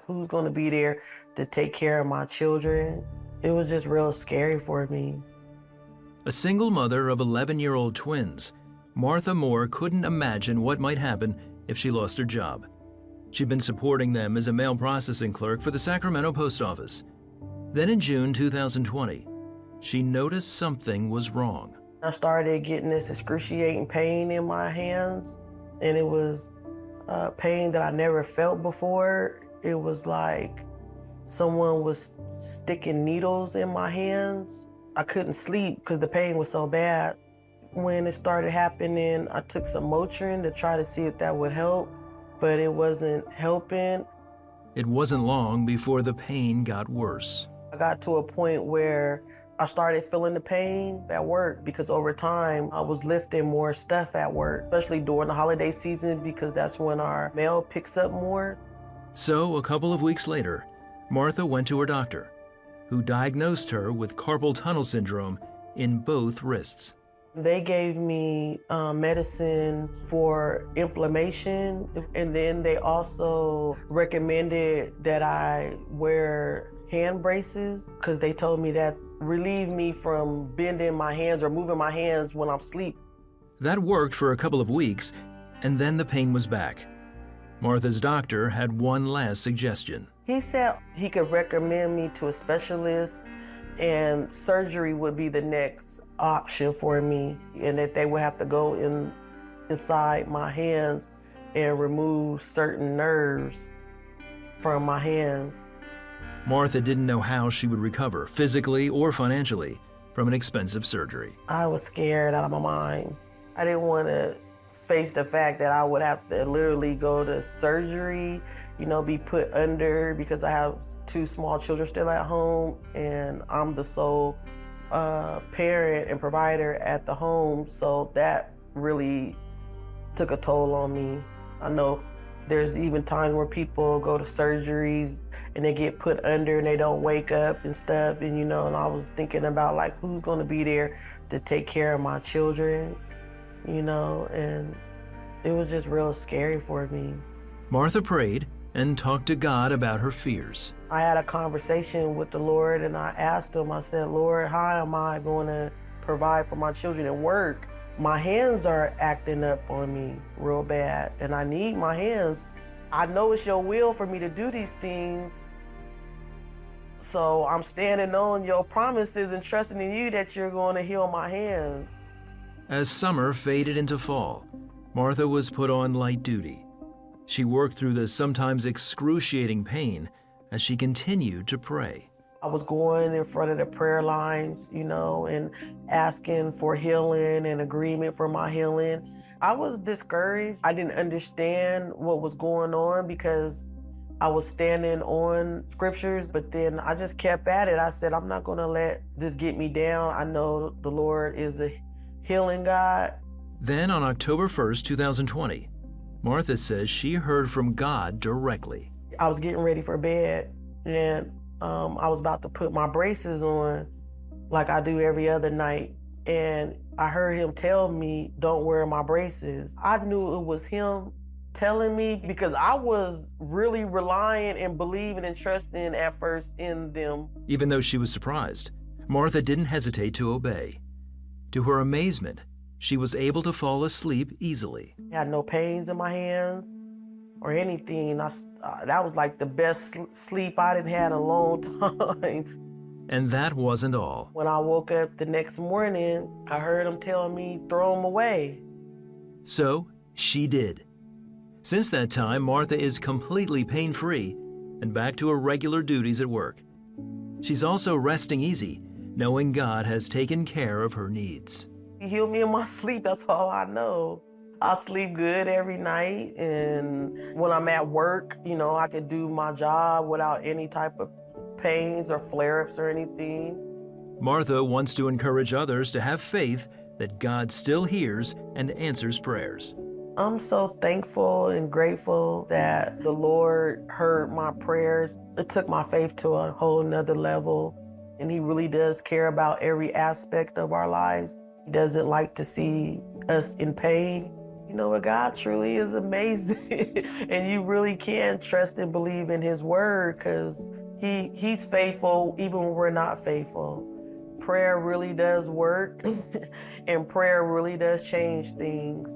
who's going to be there to take care of my children? It was just real scary for me. A single mother of 11-year-old twins, Martha Moore couldn't imagine what might happen if she lost her job. She'd been supporting them as a mail processing clerk for the Sacramento Post Office. Then in June 2020, she noticed something was wrong. I started getting this excruciating pain in my hands, and it was pain that I never felt before. It was like someone was sticking needles in my hands. I couldn't sleep because the pain was so bad. When it started happening, I took some Motrin to try to see if that would help, but it wasn't helping. It wasn't long before the pain got worse. I got to a point where I started feeling the pain at work because over time I was lifting more stuff at work, especially during the holiday season because that's when our mail picks up more. So a couple of weeks later, Martha went to her doctor, who diagnosed her with carpal tunnel syndrome in both wrists. They gave me medicine for inflammation, and then they also recommended that I wear hand braces because they told me that relieve me from bending my hands or moving my hands when I'm asleep. That worked for a couple of weeks, and then the pain was back. Martha's doctor had one last suggestion. He said he could recommend me to a specialist and surgery would be the next option for me, and that they would have to go inside my hands and remove certain nerves from my hand. Martha didn't know how she would recover, physically or financially, from an expensive surgery. I was scared out of my mind. I didn't want to face the fact that I would have to literally go to surgery, be put under because I have 2 small children still at home, and I'm the sole parent and provider at the home, so that really took a toll on me. I know there's even times where people go to surgeries and they get put under and they don't wake up and stuff, and I was thinking about like who's going to be there to take care of my children, and it was just real scary for me. Martha prayed and talked to God about her fears. I had a conversation with the Lord and I asked him, I said, Lord, how am I going to provide for my children at work? My hands are acting up on me real bad and I need my hands. I know it's your will for me to do these things, so I'm standing on your promises and trusting in you that you're going to heal my hands. As summer faded into fall, Martha was put on light duty. She worked through the sometimes excruciating pain as she continued to pray. I was going in front of the prayer lines, and asking for healing and agreement for my healing. I was discouraged. I didn't understand what was going on because I was standing on scriptures, but then I just kept at it. I said, I'm not going to let this get me down. I know the Lord is a healing God. Then on October 1st, 2020, Martha says she heard from God directly. I was getting ready for bed, and I was about to put my braces on like I do every other night, and I heard him tell me, don't wear my braces. I knew it was him telling me because I was really relying and believing and trusting at first in them. Even though she was surprised, Martha didn't hesitate to obey. To her amazement, she was able to fall asleep easily. I had no pains in my hands or anything. That was like the best sleep I didn't had in a long time. And that wasn't all. When I woke up the next morning, I heard him telling me, throw them away. So she did. Since that time, Martha is completely pain-free and back to her regular duties at work. She's also resting easy, knowing God has taken care of her needs. He healed me in my sleep, that's all I know. I sleep good every night, and when I'm at work, I can do my job without any type of pains or flare-ups or anything. Martha wants to encourage others to have faith that God still hears and answers prayers. I'm so thankful and grateful that the Lord heard my prayers. It took my faith to a whole nother level, and He really does care about every aspect of our lives. He doesn't like to see us in pain. You know what? God truly is amazing. And you really can trust and believe in his word because he's faithful even when we're not faithful. Prayer really does work and prayer really does change things.